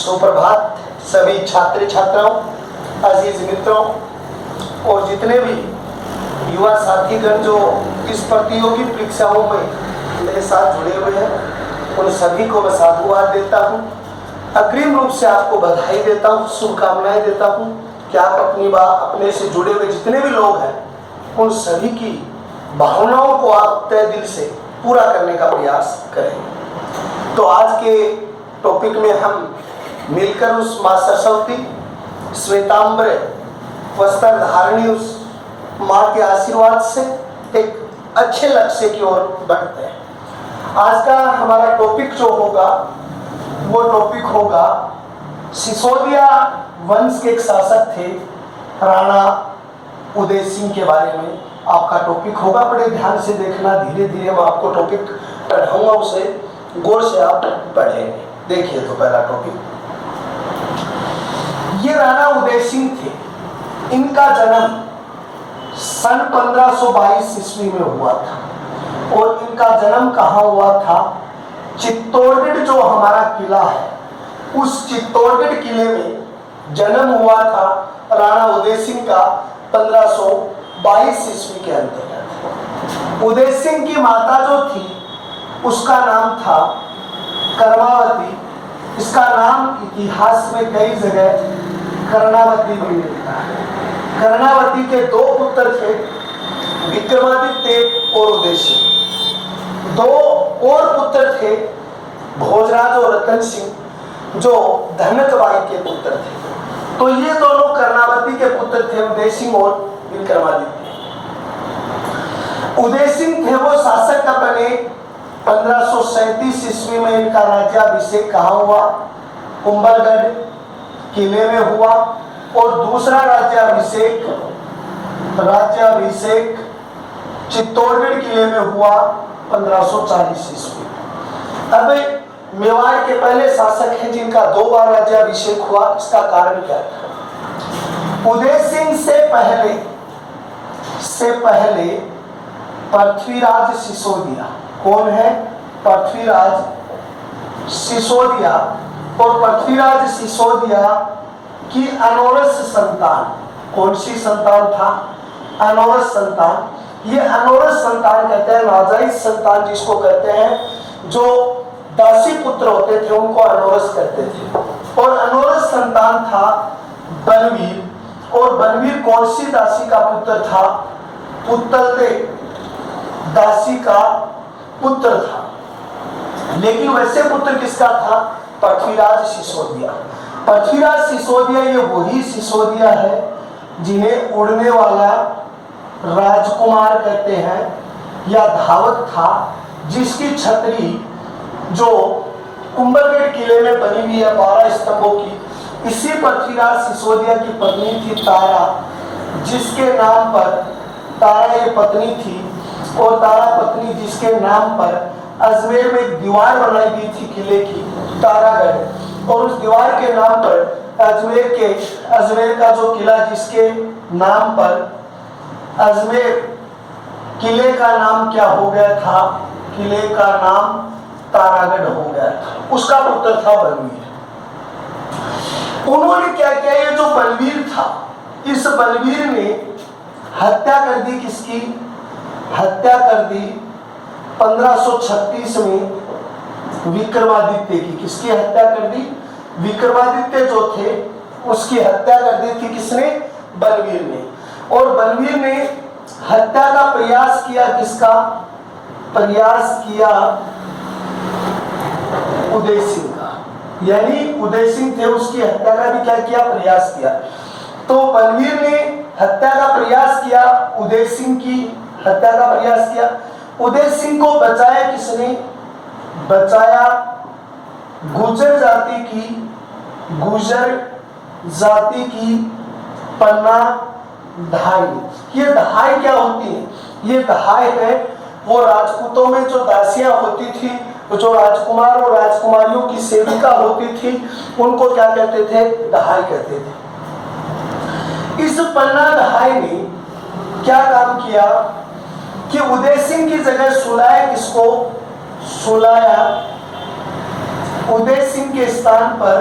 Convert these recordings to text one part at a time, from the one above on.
सुप्रभात सभी छात्र छात्राओं, अजीज मित्रों और जितने भी युवा साथीगण जो इस प्रतियोगी परीक्षाओं में मेरे साथ जुड़े हुए हैं, उन सभी को मैं साधुवाद देता हूँ। अग्रिम रूप से आपको बधाई देता हूँ, शुभकामनाएं देता हूँ कि आप अपने से जुड़े हुए जितने भी लोग हैं, उन सभी की भावनाओं को आप तय दिल से पूरा करने का प्रयास करें। तो आज के टॉपिक में हम मिलकर उस माँ सरस्वती श्वेतांबर वस्त्र धारणी उस माँ के आशीर्वाद से एक अच्छे लक्ष्य की ओर बढ़ते हैं। आज का हमारा टॉपिक जो होगा वो टॉपिक होगा सिसोदिया वंश के एक शासक थे राणा उदय सिंह के बारे में आपका टॉपिक होगा। बड़े ध्यान से देखना, धीरे धीरे मैं आपको टॉपिक पढ़ाऊंगा, उसे गौर से आप पढ़ेंगे। देखिए तो पहला टॉपिक, ये राणा उदय सिंह थे। इनका जन्म सन 1522 ईस्वी में हुआ था और इनका जन्म कहाँ हुआ था? चित्तौड़गढ़ जो हमारा किला है, उस चित्तौड़गढ़ किले में जन्म हुआ था राणा उदय सिंह का 1522 ईस्वी के अंतर्गत। उदय सिंह की माता जो थी उसका नाम था कर्मावती। इसका नाम इतिहास में कई जगह कर्णावती भी मिलता है। कर्णावती के दो पुत्र थे, विक्रमादित्य और उदय सिंह। दो और पुत्र थे, भोजराज और रतन सिंह, जो धनकबाई के पुत्र थे। तो ये दोनों कर्णावती के पुत्र थे, उदय सिंह और विक्रमादित्य। उदय सिंह थे वो शासक का बने 1537 ईस्वी में। इनका राज्याभिषेक कहाँ हुआ? कुंभलगढ़ किले में हुआ। और दूसरा राज्याभिषेक चित्तौड़गढ़ किले में हुआ 1540 ईस्वी। अब मेवाड़ के पहले शासक हैं जिनका 2 बार राज्याभिषेक हुआ। इसका कारण क्या था? उदय सिंह से पहले पृथ्वीराज सिसोदिया। कौन है? पृथ्वीराज सिसोदिया। और पृथ्वीराज सिसोदिया की अनौरस संतान, कौन सी संतान था? अनौरस संतान। ये अनौरस संतान कहते हैं, नाजायज संतान जिसको कहते हैं, जो दासी पुत्र होते थे उनको अनौरस कहते थे। और अनौरस संतान था बलवीर। और बलवीर कौन सी दासी का पुत्र था? पुतलदे दासी का पुत्र था। लेकिन वैसे पुत्र किसका था? पृथ्वीराज सिसोदिया। पृथ्वीराज सिसोदिया ये वही सिसोदिया है जिन्हें उड़ने वाला राजकुमार कहते हैं या धावक था, जिसकी छतरी जो कुंभलगढ़ किले में बनी हुई है 12 स्तंभों की, इसी पृथ्वीराज सिसोदिया की पत्नी थी तारा, जिसके नाम पर तारा ये पत्नी थी। और तारा पत्नी जिसके नाम पर अजमेर में एक दीवार बनाई गई थी किले की, तारागढ़। और उस दीवार के नाम पर अजमेर का जो किला जिसके नाम पर अजमेर, किले का नाम क्या हो गया था? किले का नाम तारागढ़ हो गया था। उसका पुत्र था बलवीर। उन्होंने क्या किया? ये जो बलवीर था, इस बलवीर ने हत्या कर दी। किसकी हत्या कर दी? 1536 में विक्रमादित्य की। किसकी हत्या कर दी? विक्रमादित्य जो थे उसकी हत्या कर दी थी। किसने? बलवीर ने। और बलवीर ने हत्या का प्रयास किया। किसका प्रयास किया? उदय सिंह का। यानी उदय सिंह थे, उसकी हत्या का भी क्या किया? प्रयास किया। तो बलवीर ने हत्या का प्रयास किया, उदय सिंह की हत्या का प्रयास किया। उदय सिंह को बचाया किसने? बचाया गुर्जर जाति की पन्ना धाई। ये धाई क्या होती है? ये धाई है वो राजपूतों में जो दासियां होती थी, जो राजकुमार और राजकुमारियों की सेविका होती थी, उनको क्या कहते थे? दहाई कहते थे। इस पन्ना दहाई ने क्या काम किया कि उदय सिंह की जगह सुलाया। किसको सुलाया? उदय सिंह के स्थान पर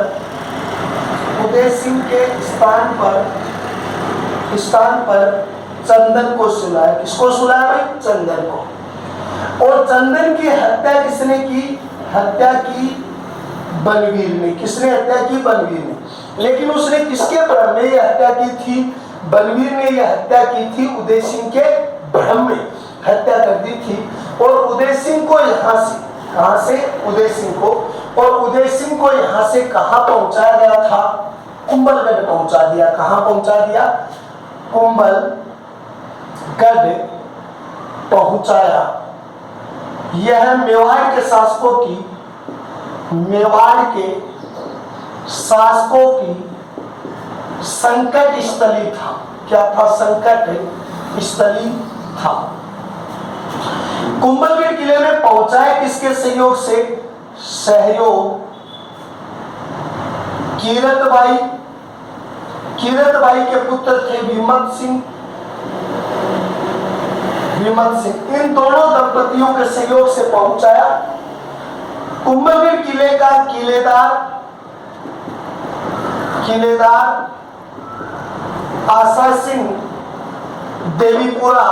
उदय सिंह के स्थान पर चंदन को सुलाया। किसको सुलाया भाई? चंदन को। और चंदन की हत्या किसने की? हत्या की बलवीर ने। किसने हत्या की? बलवीर ने। लेकिन उसने किसके भ्रम में यह हत्या की थी? बलवीर ने यह हत्या की थी उदय सिंह के भ्रम में हत्या कर दी थी। और उदय सिंह को यहाँ से, कहाँ से? उदय सिंह को। और उदय सिंह को यहाँ से कहाँ पहुंचाया गया था? कुंभलगढ़ पहुंचा दिया। कहाँ पहुंचा दिया? कुंभलगढ़ पहुंचाया। यह मेवाड़ के शासकों की संकट स्थली था। क्या था? संकट स्थली था। कुंभलगढ़ किले में पहुंचाए किसके सहयोग से? सहयोग कीरतबाई के पुत्र थे विमत सिंह। इन दोनों दंपतियों के सहयोग से पहुंचाया। कुंभलगढ़ किले का किलेदार आशा सिंह देवीपुरा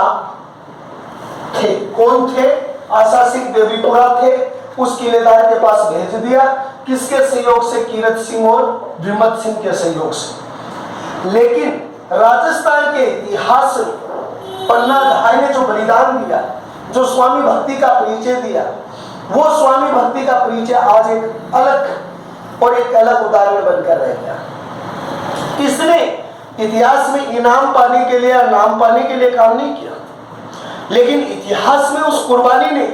थे। कौन थे? आशा सिंह देवीपुरा थे। उस किलेदार के पास भेज दिया। किसके सहयोग से? कीरत सिंह और विमत सिंह के सहयोग से। लेकिन राजस्थान के इतिहास में पन्ना धाय ने जो बलिदान दिया, जो स्वामी भक्ति का परिचय दिया, वो स्वामी भक्ति का परिचय आज एक अलग उदाहरण बनकर रह गया। किसने इतिहास में इनाम पाने के लिए, नाम पाने के लिए काम नहीं किया, लेकिन इतिहास में उस कुर्बानी ने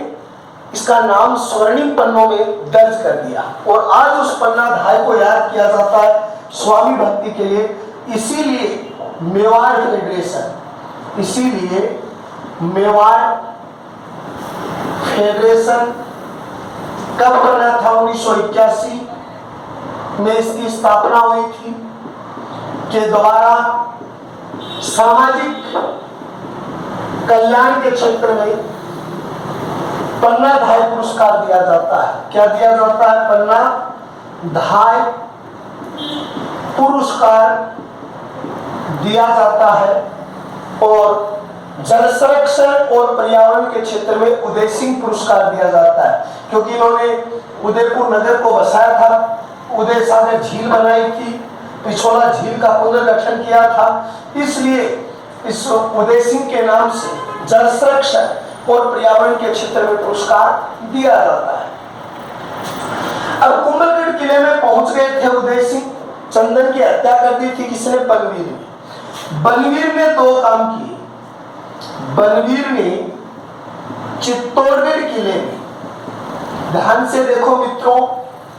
इसका नाम स्वर्णिम पन्नों में दर्ज कर दिया। और आज उस पन्ना धाय को याद किया जाता है स्वामी भक्ति के लिए। इसीलिए मेवाड़ फेडरेशन कब बना था? 1981 में इसकी स्थापना हुई थी, के द्वारा सामाजिक कल्याण के क्षेत्र में पन्ना धाय पुरस्कार दिया जाता है। क्या दिया जाता है? पन्ना धाय पुरस्कार दिया जाता है। और जल संरक्षण और पर्यावरण के क्षेत्र में उदय सिंह पुरस्कार दिया जाता है, क्योंकि इन्होंने उदयपुर नगर को बसाया था, उदय सागर झील बनाई थी, पिछोला झील का पुनर्गठन किया था। इसलिए इस उदय सिंह के नाम से जल संरक्षण और पर्यावरण के क्षेत्र में पुरस्कार दिया जाता है। अब कुंभलगढ़ किले में पहुंच गए थे उदय सिंह। चंदन की हत्या कर दी थी किसने? बलवीर ने। बलवीर ने दो काम किए। बलवीर ने चित्तौड़गढ़ किले में, ध्यान से देखो मित्रों,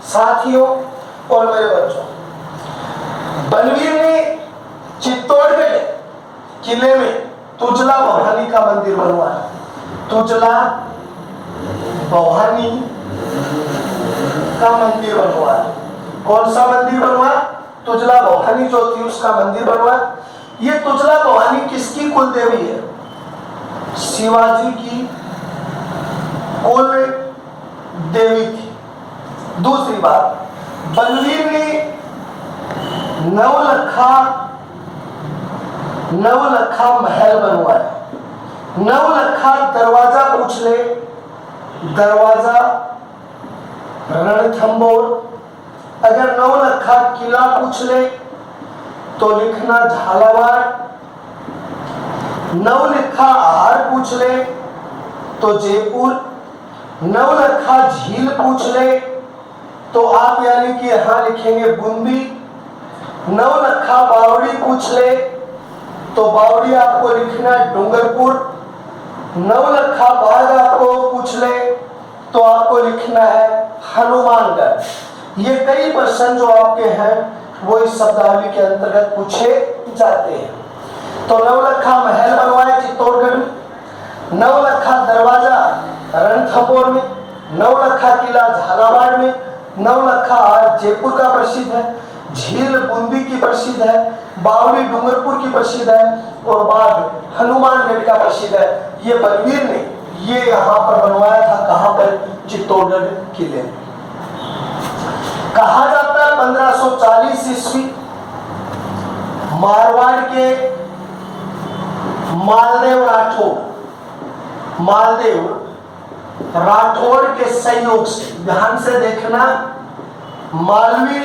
साथियों और मेरे बच्चों, बलवीर ने चित्तौड़गढ़ किले में तुजला भवानी का मंदिर बनवाया। तुजला भवानी का मंदिर बनवाया। कौन सा मंदिर बनवाया? तुजला भवानी जो थी उसका मंदिर बनवाया। ये तुजला भवानी किसकी कुल देवी है? शिवाजी की कुल देवी थी। दूसरी बात, बलवीर ने नवलखा महल बनवाया। नवलखा दरवाजा पूछ ले, दरवाजा रणथंबोर। अगर नवलखा किला पूछ ले तो लिखना झालावाड़। नवलखा आहार पूछ ले तो जयपुर। नवलखा झील पूछ ले तो आप यानी कि यहां लिखेंगे बूंदी। नवलखा बावड़ी पूछ ले तो बावड़ी आपको लिखना है डूंगरपुर। नवलखा बाग आपको पूछ ले तो आपको लिखना है हनुमानगढ़। ये कई प्रश्न जो आपके हैं वो इस शब्दावली के अंतर्गत पूछे जाते हैं। तो नवलखा महल बनवाए चित्तौड़गढ़ में, नवलखा दरवाजा रणथंबोर में, नवलखा किला झालावाड़ में, नवलखा आज जयपुर का प्रसिद्ध है, झील बूंदी की प्रसिद्ध है, बावड़ी डूंगरपुर की प्रसिद्ध है और बाग हनुमानगढ़ का प्रसिद्ध है। ये बलवीर ने ये यहाँ पर बनवाया था। कहाँ पर? चित्तौड़गढ़ किले में। कहा जाता है 1540 ईस्वी मारवाड़ के मालदेव राठौड़ के सहयोग से, ध्यान से देखना, मालवी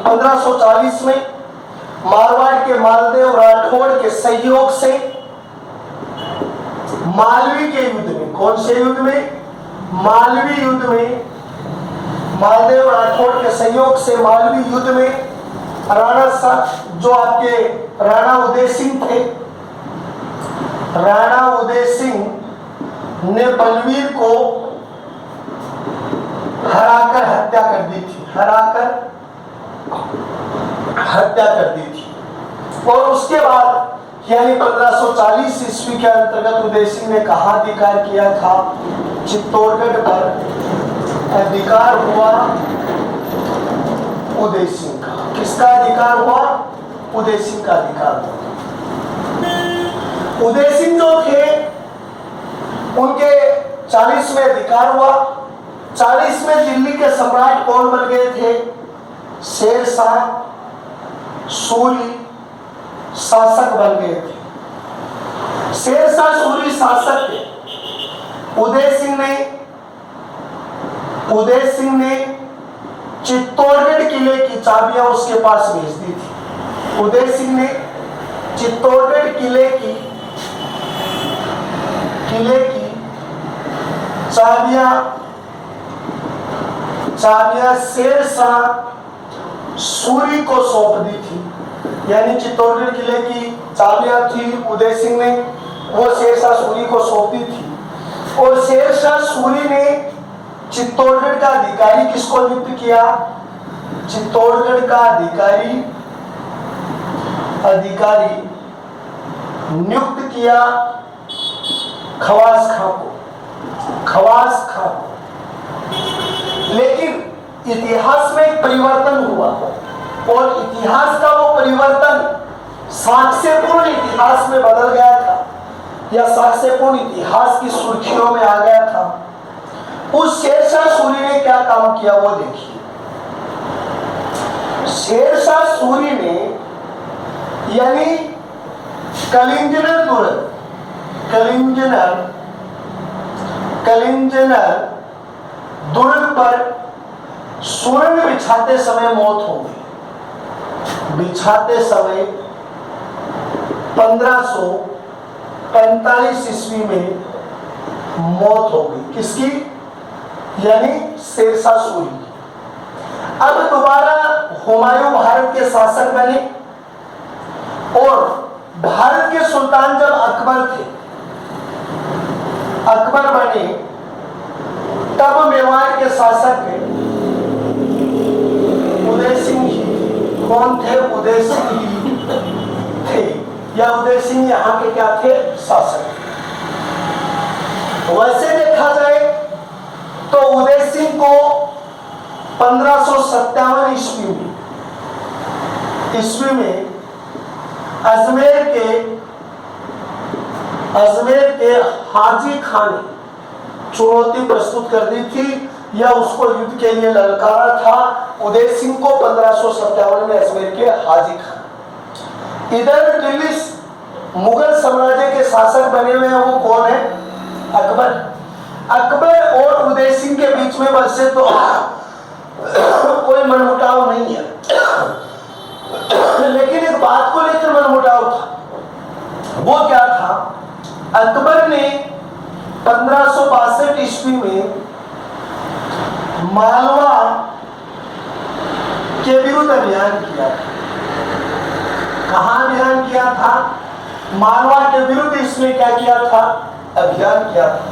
1540 में मारवाड़ के मालदेव राठौड़ के सहयोग से मालवी के युद्ध में, कौन से युद्ध में? मालवी युद्ध में, मालदेव राठौड़ के सहयोग से मालवी युद्ध में जो आपके राणा उदय सिंह थे, राणा उदय सिंह ने बलवीर को हराकर हत्या कर दी थी, और उसके बाद यानी 1540 ईस्वी के अंतर्गत उदय सिंह ने कहा अधिकार किया था? चित्तौड़गढ़ पर अधिकार हुआ उदय सिंह का। किसका अधिकार हुआ? उदय सिंह का अधिकार हुआ। उदय सिंह जो थे उनके 40 में अधिकार हुआ। 40 में दिल्ली के सम्राट कौन बन गए थे? शेर शाह सूरी शासक बन गए थे। शेर शाह सूरी शासक थे। उदय सिंह ने चित्तौड़गढ़ किले की चाबियां उसके पास भेज दी थी। उदय सिंह ने चित्तौड़गढ़ किले की चाबियां शेर शाह सूरी को सौंप दी थी। यानी चित्तौड़गढ़ किले की चाबियां थी, उदय सिंह ने वो शेर शाह सूरी को सौंप दी थी। और शेर शाह सूरी ने चित्तौड़गढ़ का अधिकारी किसको नियुक्त किया? चित्तौड़गढ़ का अधिकारी नियुक्त किया खवास खां को। लेकिन इतिहास में एक परिवर्तन हुआ, और इतिहास का वो परिवर्तन साक्ष्यपूर्ण इतिहास में बदल गया था, या साक्ष्यपूर्ण इतिहास की सुर्खियों में आ गया था। उस शेर शाह सूरी ने क्या काम किया वो देखिए। शेर शाह सूरी ने यानी कलिंजनर दुर्ग पर सुरंग बिछाते समय मौत हो गई। बिछाते समय 1545 ईस्वी में मौत हो गई। किसकी? यानी शेर शाह सूरी। अब दोबारा हुमायूं भारत के शासक बने, और भारत के सुल्तान जब अकबर बने, तब मेवाड़ के शासक उदय सिंह ही। कौन थे? उदय सिंह ही थे, या उदय सिंह यहाँ के क्या थे? शासक। वैसे देखा जाए तो उदय सिंह को 1557 ईस्वी में अजमेर के हाजी खान ने चुनौती प्रस्तुत कर दी थी, या उसको युद्ध के लिए ललकारा था उदय सिंह को 1557 में अजमेर के हाजी खान। इधर दिल्ली मुगल साम्राज्य के शासक बने हुए हैं, वो कौन है? अकबर और उदय सिंह के बीच में वैसे तो कोई मनमुटाव नहीं है, लेकिन एक बात को लेकर मनमुटाव था। वो क्या था? अकबर ने 1562 ईस्वी में मालवा के विरुद्ध अभियान किया था। कहां अभियान किया था? मालवा के विरुद्ध इसने क्या किया था? अभियान किया था।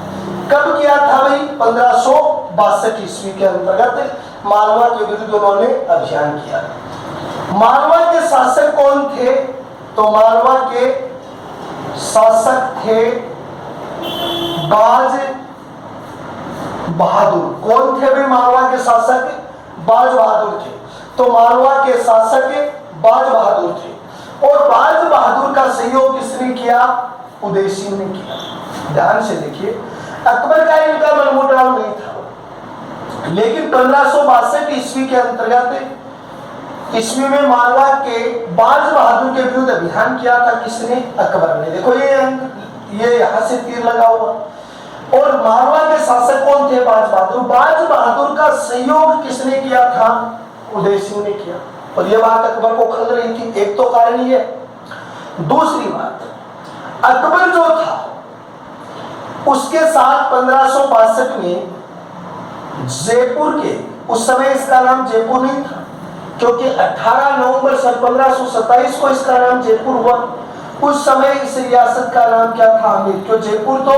कब किया था भाई? 1562 ईस्वी के अंतर्गत मालवा के विरुद्ध उन्होंने अभियान किया। मालवा के शासक कौन थे? तो मालवा के शासक थे बाज बहादुर। कौन थे भाई मालवा के शासक? बाज बहादुर थे। तो मालवा के शासक बाज बहादुर थे, और बाज बहादुर का सहयोग किसने किया? उदय सिंह ने किया। ध्यान से देखिए, अकबर का इनका मनमुटाव नहीं था, लेकिन 1562 ईस्वी के अंतर्गत ईस्वी में मालवा के बाज बहादुर के विरुद्ध अभियान किया था किसने? अकबर ने। देखो ये यहाँ से तीर लगा हुआ। और मालवा के शासक कौन थे? बाज बहादुर। बाज बहादुर का सहयोग किसने किया था? उदय सिंह ने किया। और ये बात अकबर को खल रही थी। एक तो कारण ये। दूसरी बात, अकबर जो था उसके साथ 1562 में जयपुर के, उस समय इसका नाम जयपुर नहीं था क्योंकि 18 नवंबर सन 1527 को इसका नाम जयपुर हुआ। उस समय इस रियासत का नाम क्या था? आमेर। क्यों जयपुर तो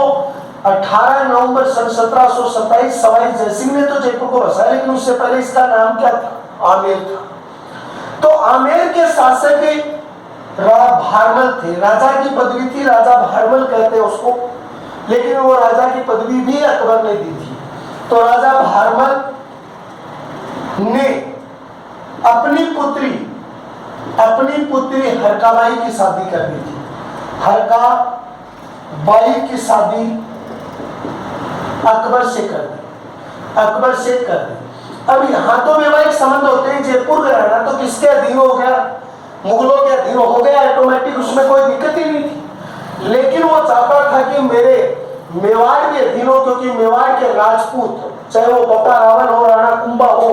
18 नवंबर सन 1727 सवाई जयसिंह ने तो जयपुर को बसाया, लेकिन उससे पहले इसका नाम क्या था? आमेर था। तो आमेर के शासक भारमल थे। राजा की पदवी थी, राजा भारमल कहते हैं उसको, लेकिन वो राजा की पदवी भी अकबर ने दी थी। तो राजा भारमल ने अपनी पुत्री हरकाबाई की शादी कर दी थी। हरकाबाई की शादी अकबर से कर दी। अब यहाँ तो वैवाहिक संबंध होते हैं। जयपुर घराना तो किसके अधीन हो गया? मुगलों के अधीन हो गया ऑटोमेटिक, उसमें कोई दिक्कत ही नहीं थी। लेकिन वो चाहता था कि मेरे मेवाड़ के अधीन हो, क्योंकि मेवाड़ के राजपूत, चाहे वो बप्पा रावण हो, राणा कुंभा हो,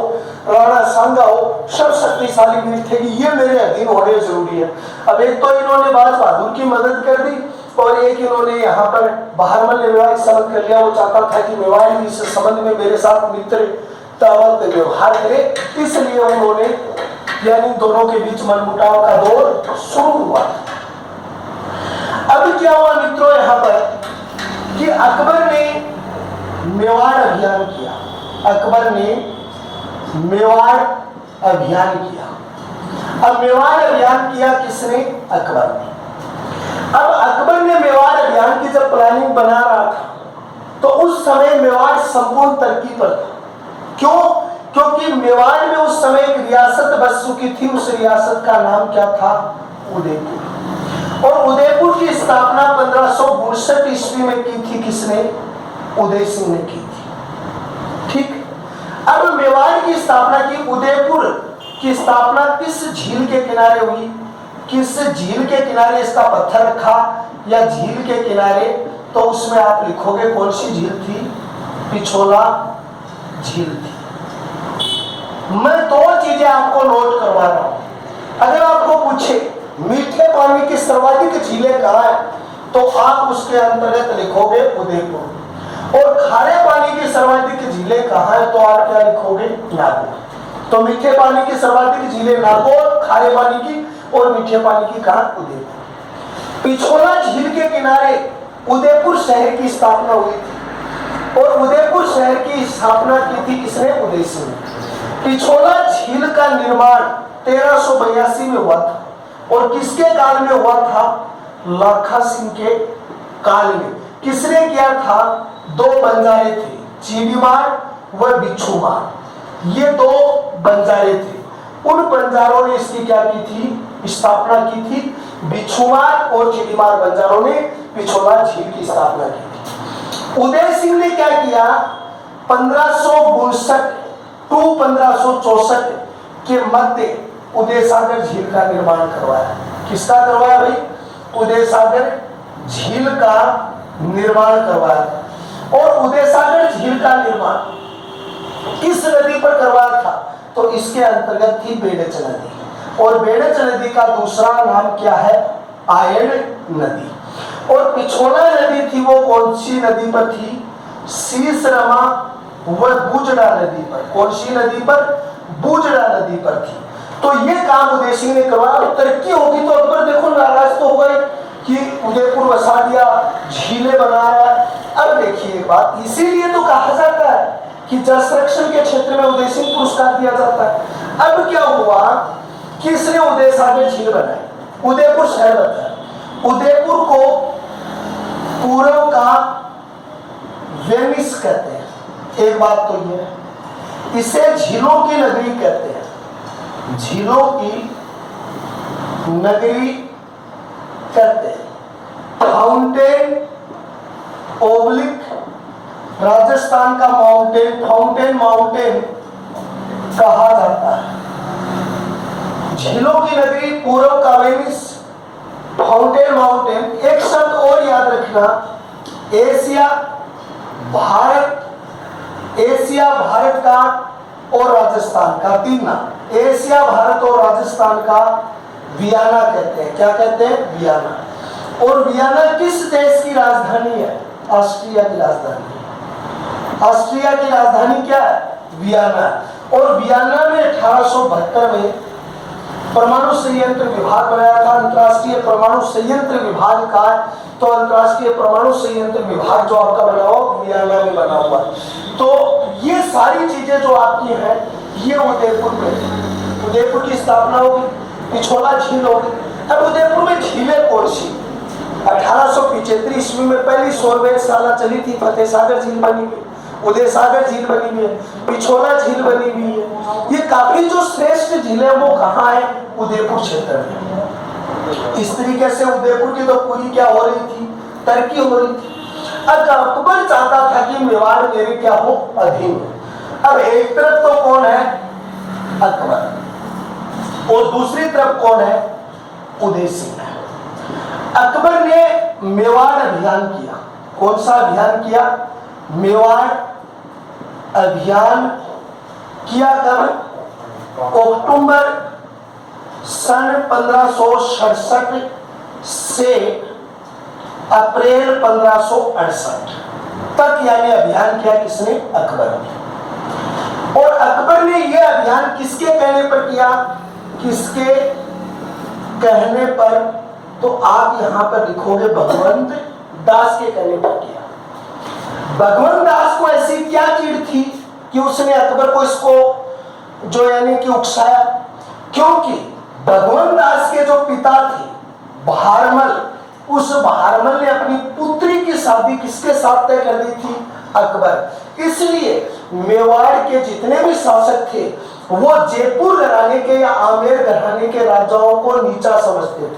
राणा सांगा हो, सब शक्तिशाली वीर थे कि ये मेरे अधीन होने जरूरी है। अब एक तो इन्होंने बाज बहादुर की मदद कर दी और एक इन्होंने यहाँ पर भारमल ने वैवाहिक संबंध कर लिया। वो चाहता था कि मेवाड़ भी इस संबंध में मेरे साथ मित्रतावत व्यवहार करे, इसलिए उन्होंने, यानी दोनों के बीच मनमुटाव का दौर शुरू हुआ। अब क्या हुआ मित्रों यहाँ पर कि अकबर ने मेवाड़ अभियान किया। अब मेवाड़ अभियान किया किसने? अकबर ने। अब अकबर ने मेवाड़ अभियान की जब प्लानिंग बना रहा था तो उस समय मेवाड़ संपूर्ण तरक्की पर था। क्यों? क्योंकि मेवाड़ में उस समय एक रियासत बस चुकी थी। उस रियासत का नाम क्या था? उदयपुर। और उदयपुर की स्थापना 1562 ईस्वी में की थी किसने? उदय सिंह ने की थी। ठीक। अब मेवाड़ की स्थापना की, उदयपुर की स्थापना किस झील के किनारे हुई? किस झील के किनारे इसका पत्थर रखा या झील के किनारे? तो उसमें आप लिखोगे कौन सी झील थी? पिछोला झील थी। मैं दो चीजें आपको नोट करवा रहा हूं। अगर आपको पूछे मीठे पानी की सर्वाधिक झीलें कहाँ है, तो आप उसके अंतर्गत लिखोगे उदयपुर। और खारे पानी की सर्वाधिक झीलें कहाँ है, तो आप क्या लिखोगे? नागौर। तो मीठे पानी की सर्वाधिक झीलें नागौर, खारे पानी की, और मीठे पानी की कहाँ? उदयपुर। पिछोला झील के किनारे उदयपुर शहर की स्थापना हुई थी और उदयपुर शहर की स्थापना की थी किसने? उदय सिंह ने। पिछोला झील का निर्माण 1382 में हुआ था और किसके काल में हुआ था? लाखा सिंह के काल में। किसने किया था? दो बंजारे थे, चीड़ीमार व बिच्छूमार। ये दो बंजारे थे। उन बंजारों ने इसकी क्या की थी? स्थापना की थी। बिच्छूमार और चीड़ीमार बंजारों ने पिछोला झील की स्थापना की थी। उदय सिंह ने क्या किया? 1562 टू 1564 के मध्य उदय सागर झील का निर्माण करवाया। किसका करवाया भाई? उदय सागर झील का निर्माण करवाया। और उदय सागर झील का निर्माण किस नदी पर करवाया था? तो इसके अंतर्गत थी बेड़च नदी। और बेड़च नदी का दूसरा नाम क्या है? आयन नदी। और पिछोला नदी थी वो कौन सी नदी पर थी? शीशरमा व बूजड़ा नदी पर। कौन सी नदी पर? बूजड़ा नदी पर थी। तो ये काम उदय सिंह ने करवाया। तरक्की होगी तो अकबर देखो नाराज तो हो गए कि उदयपुर बसा दिया, झीलें बना रहा है। अब देखिए एक बात, इसीलिए तो कहा जाता है कि जल संरक्षण के क्षेत्र में उदय सिंह पुरस्कार दिया जाता है। अब क्या हुआ कि इसने उदय सागर झील बनाई, उदयपुर शहर बताया। उदयपुर को पूर्व का वेनिस कहते हैं। एक बात तो ये है, इसे झीलों की नगरी कहते हैं। झीलों की नगरी कहते हैं। फाउंटेन ओब्लिक राजस्थान का फाउंटेन कहा जाता है। झीलों की नगरी, पूर्व का वेनिस, फाउंटेन माउंटेन। एक शब्द और याद रखना, एशिया भारत, एशिया भारत का और राजस्थान का, तीन नाम, एशिया भारत और राजस्थान का वियना कहते हैं। क्या कहते हैं? वियना। और वियना किस देश की राजधानी है? ऑस्ट्रिया की राजधानी है। ऑस्ट्रिया की राजधानी क्या है? वियना। और वियना में 1872 में परमाणु संयंत्र विभाग बनाया था, अंतर्राष्ट्रीय परमाणु संयंत्र विभाग का। तो अंतर्राष्ट्रीय परमाणु संयंत्र विभाग जो आपका बना हुआ वियना में बना हुआ। तो ये सारी चीजें जो आपकी हैं ये उदयपुर में, उदयपुर की स्थापना होगी, पिछोला झील होगी। अब उदयपुर में झीलें कौन सी? 1875 ईस्वी में पहली सोरवेशाला चली थी, फतेह सागर झील बनी हुई, उदय सागर झील बनी हुई है, पिछोला झील बनी हुई है। ये काफी जो श्रेष्ठ झीलें वो कहाँ है? उदयपुर क्षेत्र में। इस तरीके से उदयपुर की तो पूरी क्या हो रही थी? तरक्की हो रही थी। अब अकबर चाहता था कि मेवाड़ मेरे क्या हो? अधीन। अब एक तरफ तो कौन है? अकबर, और दूसरी तरफ कौन है? उदय सिंह है। अकबर ने मेवाड़ अभियान किया। कौन सा अभियान किया? मेवाड़ अभियान किया। कब? अक्टूबर सन 1567 से अप्रैल 1568 तक, यानी अभियान किया किसने? अकबर ने। और अकबर ने यह अभियान किसके कहने पर किया? किसके कहने पर? तो आप यहां पर लिखोगे भगवंत दास के कहने पर किया। भगवंत दास को ऐसी क्या चीड़ थी कि उसने अकबर को इसको जो यानी कि उकसाया? क्योंकि भगवंत दास के जो पिता थे बहारमल, उस बहारमल ने अपनी पुत्री की शादी किसके साथ तय कर दी थी? अकबर। इसलिए मेवाड़ के जितने भी शासक थे वो जयपुर घराने के या आमेर घराने के राजाओं को नीचा समझते थे।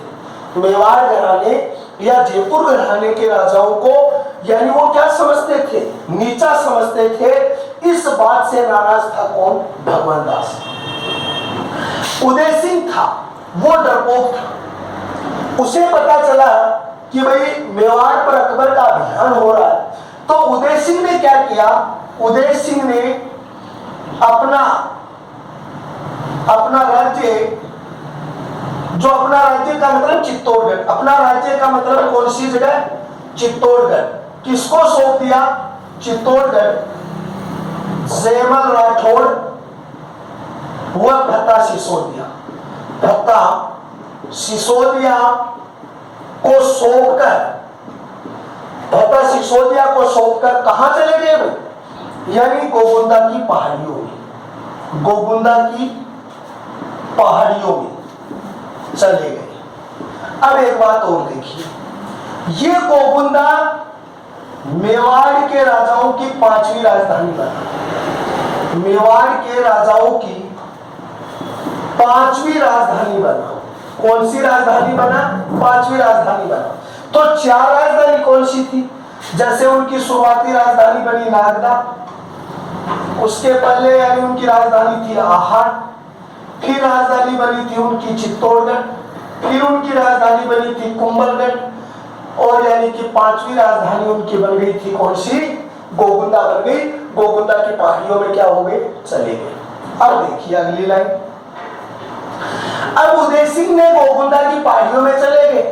मेवाड़ घराने या जयपुर घराने के राजाओं को यानी वो क्या समझते थे? नीचा समझते थे। इस बात से नाराज था कौन? भगवंत दास। उदय सिंह था वो डरपोक था। उसे पता चला कि भाई मेवाड़ पर अकबर का अभियान हो रहा है। तो उदय सिंह ने क्या किया? उदय सिंह ने अपना राज्य, जो अपना राज्य का मतलब चित्तौड़गढ़, अपना राज्य का मतलब कौन सी जगह? चित्तौड़गढ़। किसको सौंप दिया? चित्तौड़गढ़ जयमल राठौड़ व भत्ता सिसोदिया, भत्ता सिसोदिया को सौंपकर, भत्ता सिसोदिया को सौंपकर कहां चले गए भाई? यानी गोगुंदा की पहाड़ियों में, गोगुंदा की पहाड़ियों में चले गए। अब एक बात और देखिए, ये गोगुंदा मेवाड़ के राजाओं की 5वीं राजधानी बना। मेवाड़ के राजाओं की 5वीं राजधानी बना। कौन सी राजधानी बना? 5वीं राजधानी बना। तो 4 राजधानी कौन सी थी? जैसे उनकी शुरुआती राजधानी बनी नागदा, उसके पहले यानी उनकी राजधानी थी आहार, फिर राजधानी बनी थी उनकी चित्तौड़गढ़, फिर उनकी राजधानी बनी थी कुंभलगढ़, और यानी कि 5वीं राजधानी उनकी बन गई थी कौन सी? गोगुंदा बन गई। गोगुंदा की पहाड़ियों में क्या हो गए? चले गए। अब देखिए अगली लाइन। अब उदय सिंह ने गोगुंदा की पहाड़ियों में चले गए।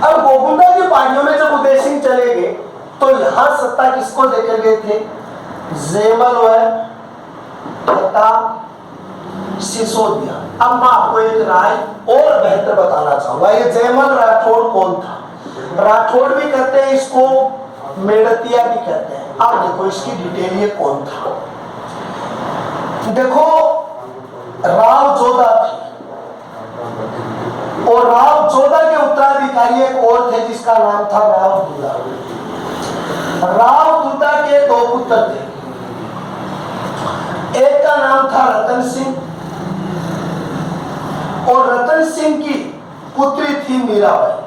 अब गोगुंदा की पहाड़ियों में जब उदय सिंह चले गए तो यहां सत्ता किसको देकर गए थे? जयमल व भत्ता सिसोदिया। अब मैं आपको एक राय और बेहतर बताना चाहूंगा। ये जयमल राठौड़ कौन था? राठौड़ भी कहते हैं इसको, मेड़तिया भी कहते हैं। आप देखो इसकी डिटेल, ये कौन था? देखो राव जोधा थी, और राव जोधा के उत्तराधिकारी एक और थे जिसका नाम था राव दूधा। राव दूधा के 2 पुत्र थे। एक का नाम था रतन सिंह, और रतन सिंह की पुत्री थी मीराबाई,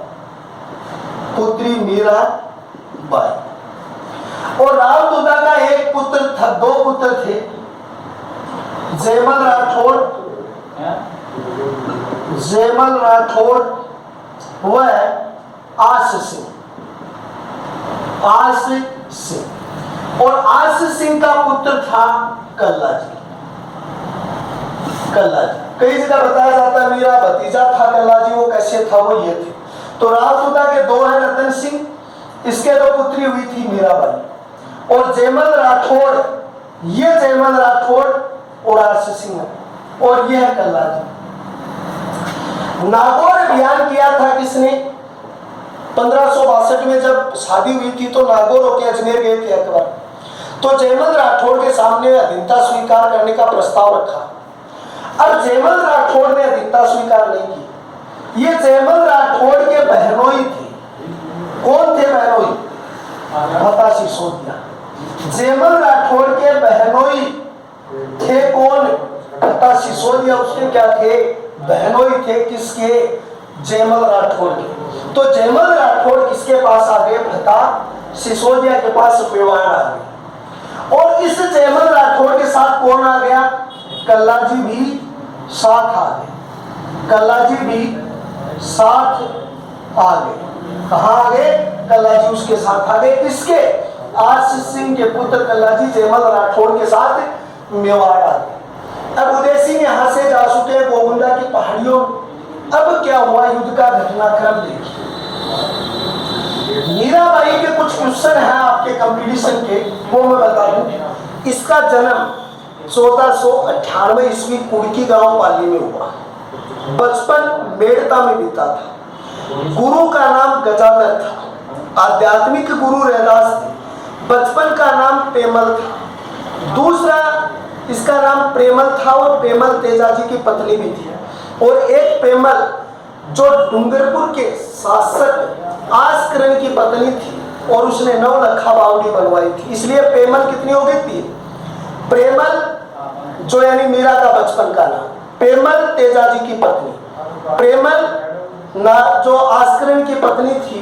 पुत्री मीराबाई। और राव दूधा का एक पुत्र था, 2 पुत्र थे, जयमल राठौड़ जयमल राठौड़ व आस सिंह। आस सिंह और आस सिंह का पुत्र था कल्ला जी। कल्ला जी कई जगह बताया जाता है मेरा भतीजा था कल्ला जी। वो कैसे था? वो ये थे। तो राजपूता के दो हैं, रतन सिंह, इसके दो पुत्री हुई थी मीराबाई और जयमल राठौड़। ये जयमल राठौड़ और आस सिंह है और ये है कल्ला जी। नागौर अभियान किया था किसने? 1562 में जब शादी हुई थी तो नागौर होकर अजमेर गए थे अकबर। तो जयमल राठौड़ के सामने अधीनता स्वीकार करने का प्रस्ताव रखा। अब जयमल राठौड़ ने अधीनता स्वीकार नहीं की। ये जयमल राठौड़ के बहनोई थे। कौन थे बहनोई? भता सिसोदिया। जयमल राठौड़ के बहनोई थे कौन? भता सिसोदिया। उसके क्या थे? बहनोई थे। किसके? जयमल राठौड़ के। तो जयमल राठौड़ किसके पास आ गए? भता सिसोदिया के पास मेवाड़ आ गए। और इस जयमल राठौड़ के साथ कौन आ गया? कल्ला जी भी साथ आ गए। कल्ला जी भी साथ आ गए। कहाँ आ गए? कल्ला जी उसके साथ आ गए। इसके आस सिंह के पुत्र कल्ला जी जयमल राठौड़ के साथ मेवाड़ आ गए। अब उदय सिंह यहाँ से जा चुके गोविंदा की पहाड़ियों। अब क्या हुआ? युद्ध का घटनाक्रम देखिए। मीराबाई के कुछ क्वेश्चन हैं आपके कंपटीशन के, वो मैं बता दूं। इसका जन्म 1498 ईस्वी कुड़की गांव पाली में हुआ। बचपन मेड़ता में बीता था। गुरु का नाम गजाधर था। आध्यात्मिक गुरु रैदास थे। बचपन का नाम पेमल था। दूसरा इसका नाम प्रेमल था और प्रेमल तेजा जी की पत्नी भी थी। और एक प्रेमल जो डूंगरपुर के शासक आस्करण की पत्नी थी और उसने 9 लखा बावड़ी बनवाई थी। इसलिए प्रेमल कितनी हो गई थी? प्रेमल जो यानी मीरा का बचपन का नाम, प्रेमल तेजा जी की पत्नी। प्रेमल ना जो आस्करण की पत्नी थी,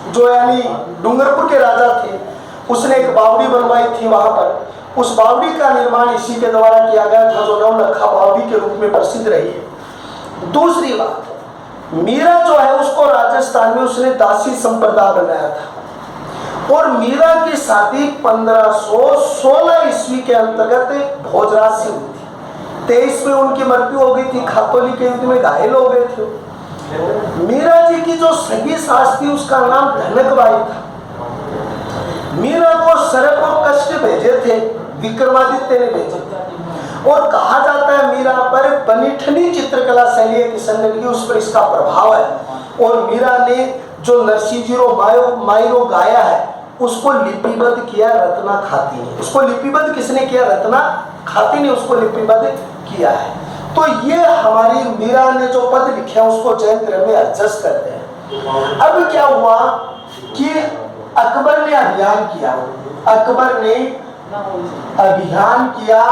जो यानी डूंगरपुर के राजा थे, उसने एक बावड़ी बनवाई थी वहां पर। उस बावड़ी का निर्माण इसी के द्वारा किया गया था, जो 9 लखा बावड़ी के रूप में प्रसिद्ध रही है। दूसरी बात, मीरा जो है उसको राजस्थान में उसने दासी संप्रदाय बनाया था और मीरा की शादी 1516 ईस्वी के अंतर्गत भोजराज से हुई थी। 23 में उनकी मृत्यु हो गई थी। खातोली के युद्ध में घायल हो गए थे। मीरा जी की जो सगी सास थी उसका नाम धनकबाई था। मीरा को शरक और कष्ट भेजे थे, विक्रमादित्य ने भेजे थे। और कहा जाता है मीरा पर बनीठनी चित्रकला शैली किशनगढ़ की, उस पर इसका प्रभाव है। और मीरा ने जो नरसिंहजीरो मायरो गाया है उसको लिपिबद्ध किया रत्ना खाती ने। उसको लिपिबद्ध किसने किया? रत्ना खाती ने उसको लिपिबद्ध किया है। तो ये हमारी मीरा ने जो पद लिखे हैं उसको जैन ग्रंथ में एडजस्ट करते हैं। अब क्या हुआ कि अकबर ने अभियान किया। अकबर ने अभियान किया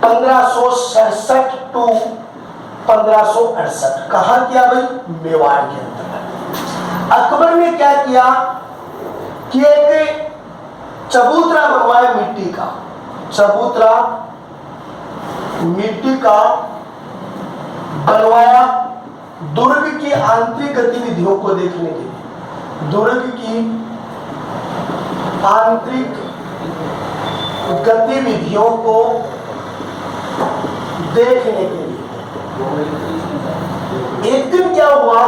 1567 टू 1568। कहा किया भाई? मेवाड़ के अंदर। अकबर ने क्या किया कि एक चबूतरा बनवाया मिट्टी का। चबूतरा मिट्टी का बनवाया दुर्ग की आंतरिक गतिविधियों को देखने के लिए। दुर्ग की आंतरिक गतिविधियों को देखने के लिए। एक दिन क्या हुआ,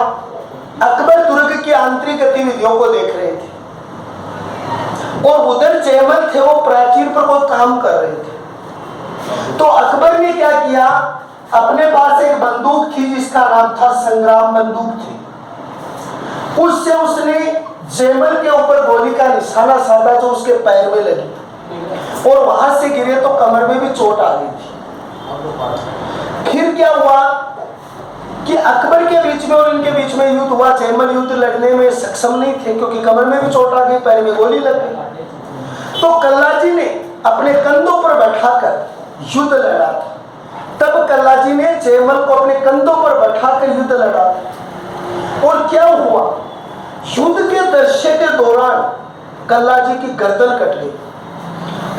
अकबर दुर्ग की आंतरिक गतिविधियों को देख रहे थे और उधर जयमल थे, वो प्राचीर पर कोई काम कर रहे थे। तो अकबर ने क्या किया, अपने पास एक बंदूक थी जिसका नाम था संग्राम बंदूक थी। उससे उसने जयमल के ऊपर गोली का निशाना साधा जो उसके पैर में लगी और वहां से गिरे तो कमर में भी चोट आ गई थी। फिर क्या हुआ कि अकबर के बीच में और इनके बीच में युद्ध हुआ। जयमल युद्ध लड़ने में सक्षम नहीं थे क्योंकि कमर में भी चोट आ गई, पैर में गोली लग गई। तो कल्ला जी ने अपने कंधों पर बैठाकर युद्ध लड़ा था। तब कल्ला जी ने जयमल को अपने कंधों पर बैठाकर युद्ध लड़ा था। और क्या हुआ, युद्ध के दृश्य के दौरान कल्ला जी की गर्दन कट गई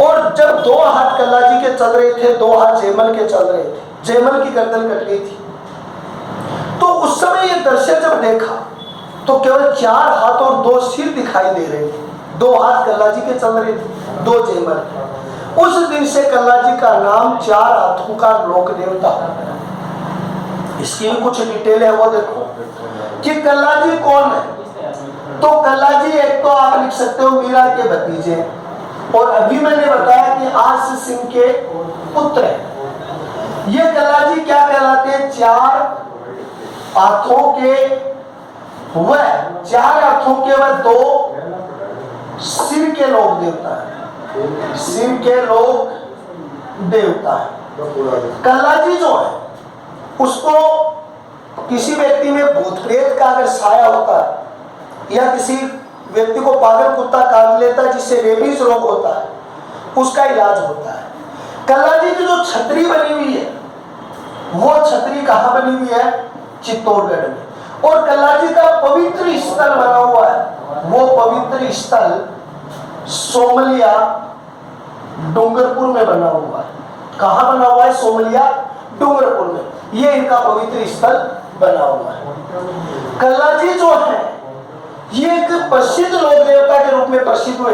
और जब 2 हाथ कल्ला जी के चल रहे थे, 2 हाथ जयमल के चल रहे थे, जयमल की गर्दन कट गई थी। समय ये दृश्य जब देखा तो केवल 4 हाथ और 2 सिर दिखाई दे रहे थे। 2 हाथ कल्ला जी के चल रहे थे, 2 जेवर थे। उस दिन से कल्ला जी का नाम 4 हाथों का लोक देवता। इसकी भी कुछ डिटेल है, वो देखो कि कल्ला जी कौन है। तो कल्ला जी एक तो आप लिख सकते हो मीरा के भतीजे, और अभी मैंने बताया कि आस सिंह के पुत्र हैं। ये कल्ला जी क्या कहलाते हैं? 4 हाथों के वह 4 हाथों के वह 2 सिर के लोक देवता है। सिर के लोक देवता है। कल्ला जी जो है उसको किसी व्यक्ति में भूत प्रेत का अगर साया होता है, या किसी व्यक्ति को पागल कुत्ता काट लेता है जिससे रेबीज रोग होता है, उसका इलाज होता है। कल्ला जी की जो छतरी बनी हुई है, वो छतरी कहाँ बनी हुई है? चित्तौड़गढ़ में। और कल्ला जी का पवित्र स्थल बना हुआ है, वो पवित्र स्थल सोमलिया डूंगरपुर में बना हुआ है। कहाँ बना हुआ है? सोमलिया डूंगरपुर में, ये इनका पवित्र स्थल बना हुआ है। कल्ला जी जो है ये एक प्रसिद्ध लोक देवता के रूप में प्रसिद्ध हुए।